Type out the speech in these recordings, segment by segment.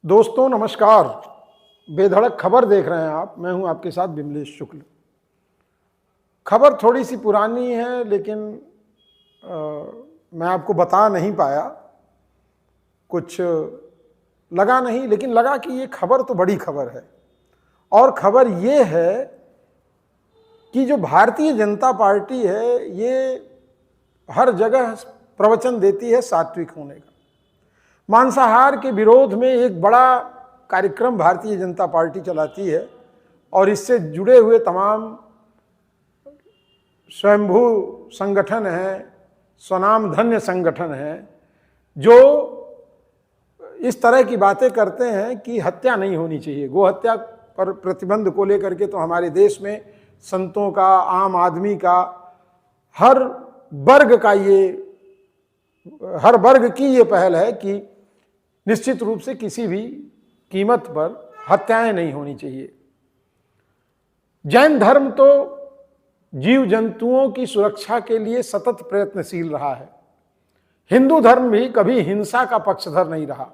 दोस्तों नमस्कार। बेधड़क खबर देख रहे हैं आप। मैं हूं आपके साथ विमलेश शुक्ल। खबर थोड़ी सी पुरानी है लेकिन मैं आपको बता नहीं पाया, कुछ लगा नहीं, लेकिन लगा कि ये खबर तो बड़ी खबर है। और खबर ये है कि जो भारतीय जनता पार्टी है ये हर जगह प्रवचन देती है सात्विक होने का। मांसाहार के विरोध में एक बड़ा कार्यक्रम भारतीय जनता पार्टी चलाती है और इससे जुड़े हुए तमाम स्वयंभू संगठन हैं, स्वनाम धन्य संगठन हैं, जो इस तरह की बातें करते हैं कि हत्या नहीं होनी चाहिए। गो हत्या पर प्रतिबंध को लेकर के तो हमारे देश में संतों का, आम आदमी का, हर वर्ग की ये पहल है कि निश्चित रूप से किसी भी कीमत पर हत्याएं नहीं होनी चाहिए। जैन धर्म तो जीव जंतुओं की सुरक्षा के लिए सतत प्रयत्नशील रहा है। हिंदू धर्म भी कभी हिंसा का पक्षधर नहीं रहा।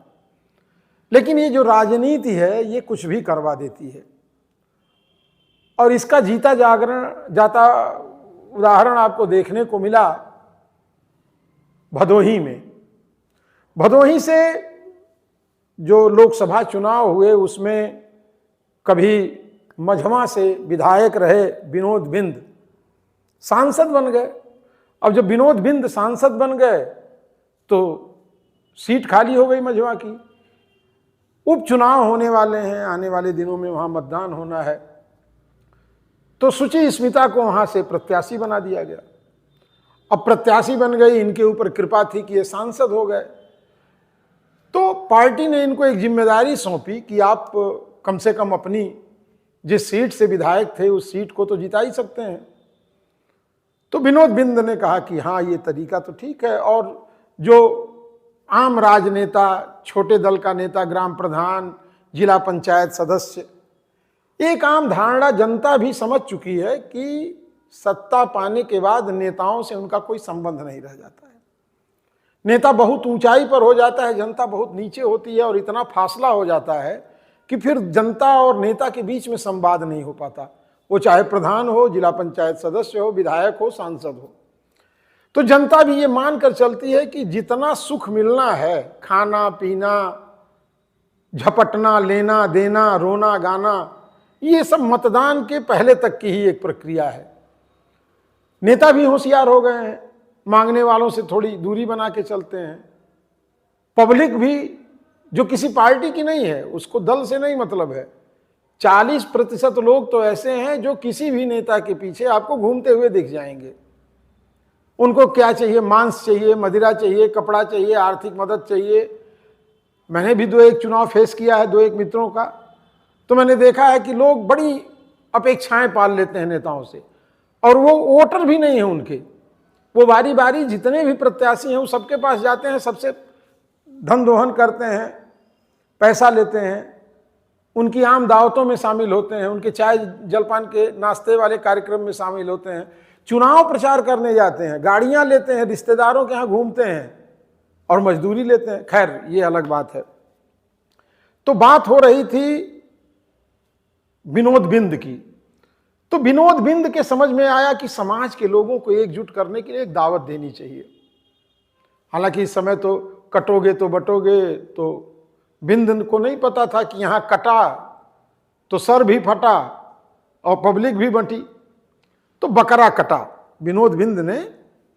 लेकिन ये जो राजनीति है ये कुछ भी करवा देती है और इसका जीता जाता उदाहरण आपको देखने को मिला भदोही में। भदोही से जो लोकसभा चुनाव हुए उसमें कभी मझवा से विधायक रहे विनोद बिंद सांसद बन गए। अब जब विनोद बिंद सांसद बन गए तो सीट खाली हो गई मझवा की। उपचुनाव होने वाले हैं, आने वाले दिनों में वहां मतदान होना है, तो सुचि स्मिता को वहां से प्रत्याशी बना दिया गया। अब प्रत्याशी बन गई, इनके ऊपर कृपा थी कि ये सांसद हो गए, तो पार्टी ने इनको एक जिम्मेदारी सौंपी कि आप कम से कम अपनी जिस सीट से विधायक थे उस सीट को तो जिता ही सकते हैं। तो विनोद बिंद ने कहा कि हाँ ये तरीका तो ठीक है। और जो आम राजनेता, छोटे दल का नेता, ग्राम प्रधान, जिला पंचायत सदस्य, एक आम धारणा जनता भी समझ चुकी है कि सत्ता पाने के बाद नेताओं से उनका कोई संबंध नहीं रह जाता है। नेता बहुत ऊंचाई पर हो जाता है, जनता बहुत नीचे होती है और इतना फासला हो जाता है कि फिर जनता और नेता के बीच में संवाद नहीं हो पाता। वो चाहे प्रधान हो, जिला पंचायत सदस्य हो, विधायक हो, सांसद हो। तो जनता भी ये मानकर चलती है कि जितना सुख मिलना है, खाना पीना, झपटना, लेना देना, रोना गाना, ये सब मतदान के पहले तक की ही एक प्रक्रिया है। नेता भी होशियार हो गए हैं, मांगने वालों से थोड़ी दूरी बना के चलते हैं। पब्लिक भी जो किसी पार्टी की नहीं है उसको दल से नहीं मतलब है। 40% लोग तो ऐसे हैं जो किसी भी नेता के पीछे आपको घूमते हुए दिख जाएंगे। उनको क्या चाहिए? मांस चाहिए, मदिरा चाहिए, कपड़ा चाहिए, आर्थिक मदद चाहिए। मैंने भी 2-1 चुनाव फेस किया है 2-1 मित्रों का, तो मैंने देखा है कि लोग बड़ी अपेक्षाएं पाल लेते हैं नेताओं से और वो वोटर भी नहीं है उनके। वो बारी बारी जितने भी प्रत्याशी हैं वो सबके पास जाते हैं, सबसे धन दोहन करते हैं, पैसा लेते हैं, उनकी आम दावतों में शामिल होते हैं, उनके चाय जलपान के नाश्ते वाले कार्यक्रम में शामिल होते हैं, चुनाव प्रचार करने जाते हैं, गाड़ियां लेते हैं, रिश्तेदारों के यहाँ घूमते हैं और मजदूरी लेते हैं। खैर ये अलग बात है। तो बात हो रही थी विनोद बिंद की। तो विनोद बिंद के समझ में आया कि समाज के लोगों को एकजुट करने के लिए एक दावत देनी चाहिए। हालांकि इस समय तो कटोगे तो बटोगे, तो बिंद को नहीं पता था कि यहां कटा तो सर भी फटा और पब्लिक भी बंटी, तो बकरा कटा। विनोद बिंद ने,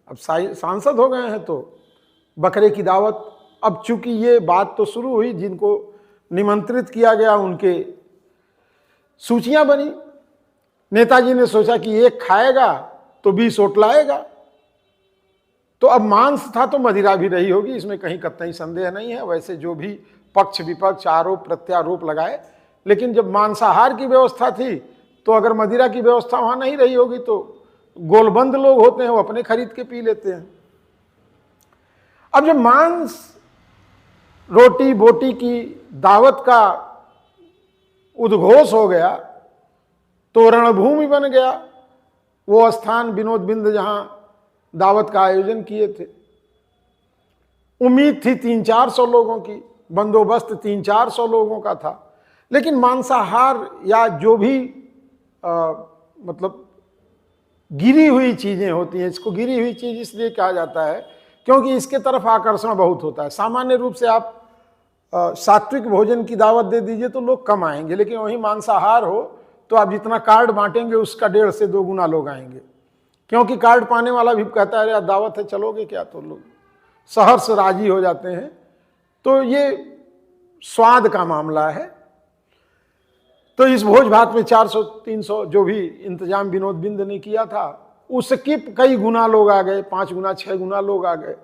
अब सांसद हो गए हैं तो बकरे की दावत। अब चूंकि ये बात तो शुरू हुई, जिनको निमंत्रित किया गया उनके सूचियां बनी। नेताजी ने सोचा कि एक खाएगा तो 20 वोट लाएगा। तो अब मांस था तो मदिरा भी रही होगी, इसमें कहीं कतई संदेह नहीं है। वैसे जो भी पक्ष विपक्ष आरोप प्रत्यारोप लगाए, लेकिन जब मांसाहार की व्यवस्था थी तो अगर मदिरा की व्यवस्था वहां नहीं रही होगी तो गोलबंद लोग होते हैं वो अपने खरीद के पी लेते हैं। अब जब मांस रोटी बोटी की दावत का उद्घोष हो गया तो रणभूमि बन गया वो स्थान विनोद बिंद जहां दावत का आयोजन किए थे। उम्मीद थी 300-400 लोगों की, बंदोबस्त 300-400 लोगों का था। लेकिन मांसाहार या जो भी मतलब गिरी हुई चीजें होती हैं, इसको गिरी हुई चीज इसलिए कहा जाता है क्योंकि इसके तरफ आकर्षण बहुत होता है। सामान्य रूप से आप सात्विक भोजन की दावत दे दीजिए तो लोग कम आएंगे, लेकिन वही मांसाहार हो तो आप जितना कार्ड बांटेंगे उसका 1.5 से 2 गुना लोग आएंगे, क्योंकि कार्ड पाने वाला भी कहता है यार दावत है चलोगे क्या, तो लोग सहर्ष राजी हो जाते हैं। तो ये स्वाद का मामला है। तो इस भोज भात में 400-300 जो भी इंतजाम विनोद बिंद ने किया था उसके कई गुना लोग आ गए, 5 गुना 6 गुना लोग आ गए।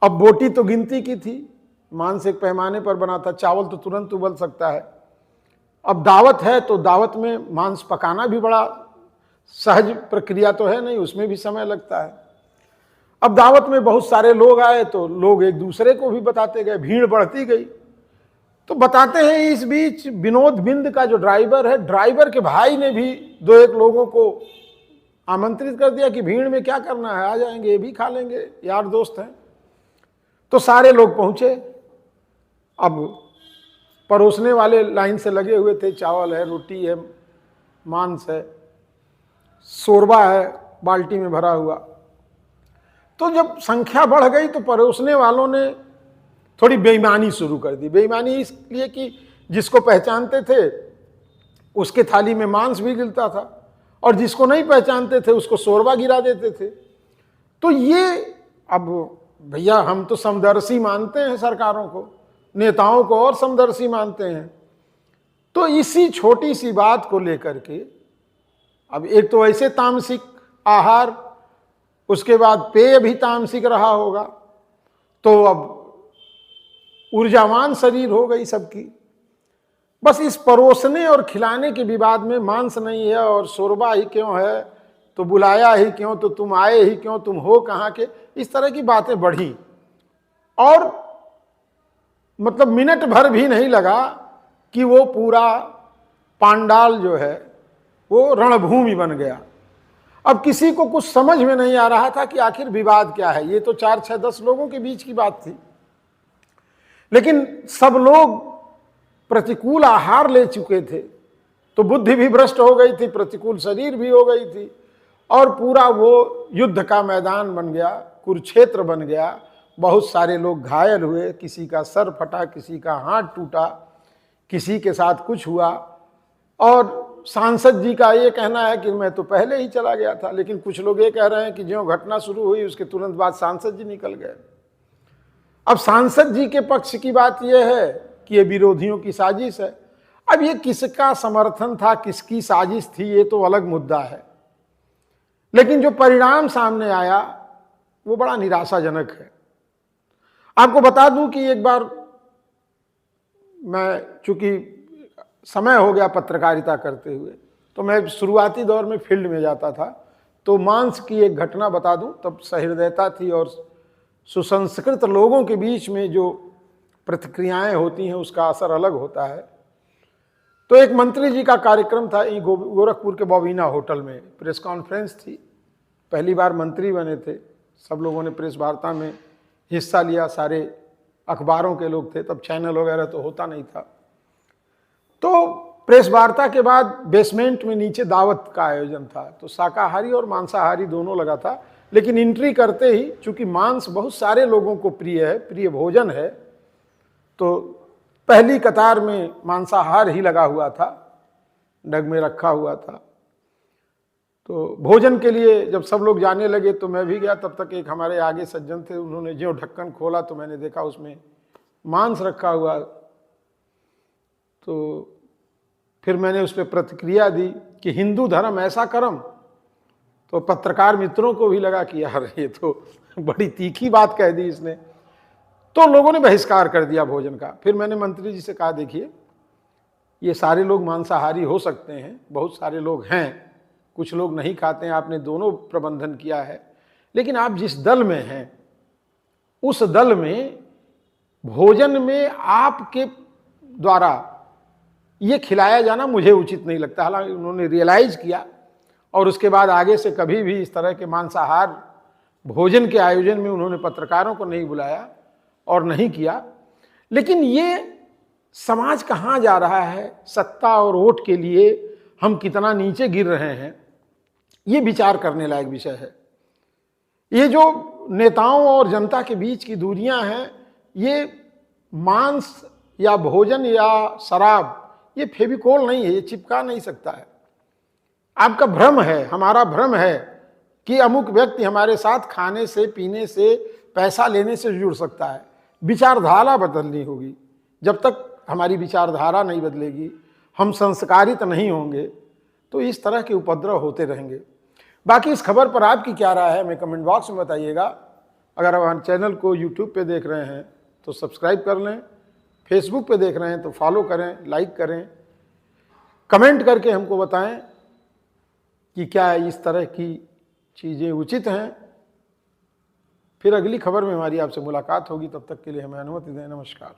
अब बोटी तो गिनती की थी, मांस एक पैमाने पर बना था, चावल तो तुरंत उबल सकता है। अब दावत है तो दावत में मांस पकाना भी बड़ा सहज प्रक्रिया तो है नहीं, उसमें भी समय लगता है। अब दावत में बहुत सारे लोग आए तो लोग एक दूसरे को भी बताते गए, भीड़ बढ़ती गई। तो बताते हैं इस बीच विनोद बिंद का जो ड्राइवर है, ड्राइवर के भाई ने भी 2-1 लोगों को आमंत्रित कर दिया कि भीड़ में क्या करना है, आ जाएंगे, ये भी खा लेंगे, यार दोस्त हैं। तो सारे लोग पहुंचे। अब परोसने वाले लाइन से लगे हुए थे, चावल है, रोटी है, मांस है, शोरबा है बाल्टी में भरा हुआ। तो जब संख्या बढ़ गई तो परोसने वालों ने थोड़ी बेईमानी शुरू कर दी। बेईमानी इसलिए कि जिसको पहचानते थे उसके थाली में मांस भी गिरता था और जिसको नहीं पहचानते थे उसको शोरबा गिरा देते थे। तो ये अब भैया हम तो समदर्शी मानते हैं सरकारों को, नेताओं को और समदर्शी मानते हैं। तो इसी छोटी सी बात को लेकर के अब एक तो ऐसे तामसिक आहार, उसके बाद पेय भी तामसिक रहा होगा, तो अब ऊर्जावान शरीर हो गई सबकी। बस इस परोसने और खिलाने के विवाद में मांस नहीं है और शोरबा ही क्यों है, तो बुलाया ही क्यों, तो तुम आए ही क्यों, तुम हो कहाँ के, इस तरह की बातें बढ़ी। और मतलब मिनट भर भी नहीं लगा कि वो पूरा पांडाल जो है वो रणभूमि बन गया। अब किसी को कुछ समझ में नहीं आ रहा था कि आखिर विवाद क्या है। ये तो 4-6-10 लोगों के बीच की बात थी, लेकिन सब लोग प्रतिकूल आहार ले चुके थे, तो बुद्धि भी भ्रष्ट हो गई थी, प्रतिकूल शरीर भी हो गई थी, और पूरा वो युद्ध का मैदान बन गया, कुरुक्षेत्र बन गया। बहुत सारे लोग घायल हुए, किसी का सर फटा, किसी का हाथ टूटा, किसी के साथ कुछ हुआ। और सांसद जी का ये कहना है कि मैं तो पहले ही चला गया था, लेकिन कुछ लोग ये कह रहे हैं कि जो घटना शुरू हुई उसके तुरंत बाद सांसद जी निकल गए। अब सांसद जी के पक्ष की बात यह है कि ये विरोधियों की साजिश है। अब ये किसका समर्थन था, किसकी साजिश थी, ये तो अलग मुद्दा है, लेकिन जो परिणाम सामने आया वो बड़ा निराशाजनक है। आपको बता दूं कि एक बार मैं, चूंकि समय हो गया पत्रकारिता करते हुए, तो मैं शुरुआती दौर में फील्ड में जाता था, तो मांस की एक घटना बता दूं, तब सहृदयता थी और सुसंस्कृत लोगों के बीच में जो प्रतिक्रियाएं होती हैं उसका असर अलग होता है। तो एक मंत्री जी का कार्यक्रम था गोरखपुर के बॉबिना होटल में, प्रेस कॉन्फ्रेंस थी, पहली बार मंत्री बने थे, सब लोगों ने प्रेस वार्ता में हिस्सा लिया, सारे अखबारों के लोग थे, तब चैनल वगैरह तो होता नहीं था। तो प्रेस वार्ता के बाद बेसमेंट में नीचे दावत का आयोजन था, तो शाकाहारी और मांसाहारी दोनों लगा था, लेकिन एंट्री करते ही चूंकि मांस बहुत सारे लोगों को प्रिय है, प्रिय भोजन है, तो पहली कतार में मांसाहार ही लगा हुआ था, डग में रखा हुआ था। तो भोजन के लिए जब सब लोग जाने लगे तो मैं भी गया। तब तक एक हमारे आगे सज्जन थे, उन्होंने जो ढक्कन खोला तो मैंने देखा उसमें मांस रखा हुआ। तो फिर मैंने उस पर प्रतिक्रिया दी कि हिंदू धर्म ऐसा कर्म। तो पत्रकार मित्रों को भी लगा कि यार ये तो बड़ी तीखी बात कह दी इसने, तो लोगों ने बहिष्कार कर दिया भोजन का। फिर मैंने मंत्री जी से कहा देखिए ये सारे लोग मांसाहारी हो सकते हैं, बहुत सारे लोग हैं, कुछ लोग नहीं खाते हैं, आपने दोनों प्रबंधन किया है, लेकिन आप जिस दल में हैं उस दल में भोजन में आपके द्वारा ये खिलाया जाना मुझे उचित नहीं लगता। हालांकि उन्होंने रियलाइज किया और उसके बाद आगे से कभी भी इस तरह के मांसाहार भोजन के आयोजन में उन्होंने पत्रकारों को नहीं बुलाया और नहीं किया। लेकिन ये समाज कहाँ जा रहा है, सत्ता और वोट के लिए हम कितना नीचे गिर रहे हैं, ये विचार करने लायक विषय है। ये जो नेताओं और जनता के बीच की दूरियां हैं, ये मांस या भोजन या शराब, ये फेविकोल नहीं है, ये चिपका नहीं सकता है। आपका भ्रम है, हमारा भ्रम है कि अमुक व्यक्ति हमारे साथ खाने से, पीने से, पैसा लेने से जुड़ सकता है। विचारधारा बदलनी होगी। जब तक हमारी विचारधारा नहीं बदलेगी, हम संस्कारित नहीं होंगे, तो इस तरह के उपद्रव होते रहेंगे। बाकी इस खबर पर आपकी क्या राय है, हमें कमेंट बॉक्स में बताइएगा। अगर आप हमारे चैनल को यूट्यूब पे देख रहे हैं तो सब्सक्राइब कर लें, फेसबुक पे देख रहे हैं तो फॉलो करें, लाइक करें, कमेंट करके हमको बताएं कि क्या इस तरह की चीज़ें उचित हैं। फिर अगली खबर में हमारी आपसे मुलाकात होगी, तब तक के लिए हमें अनुमति दें। नमस्कार।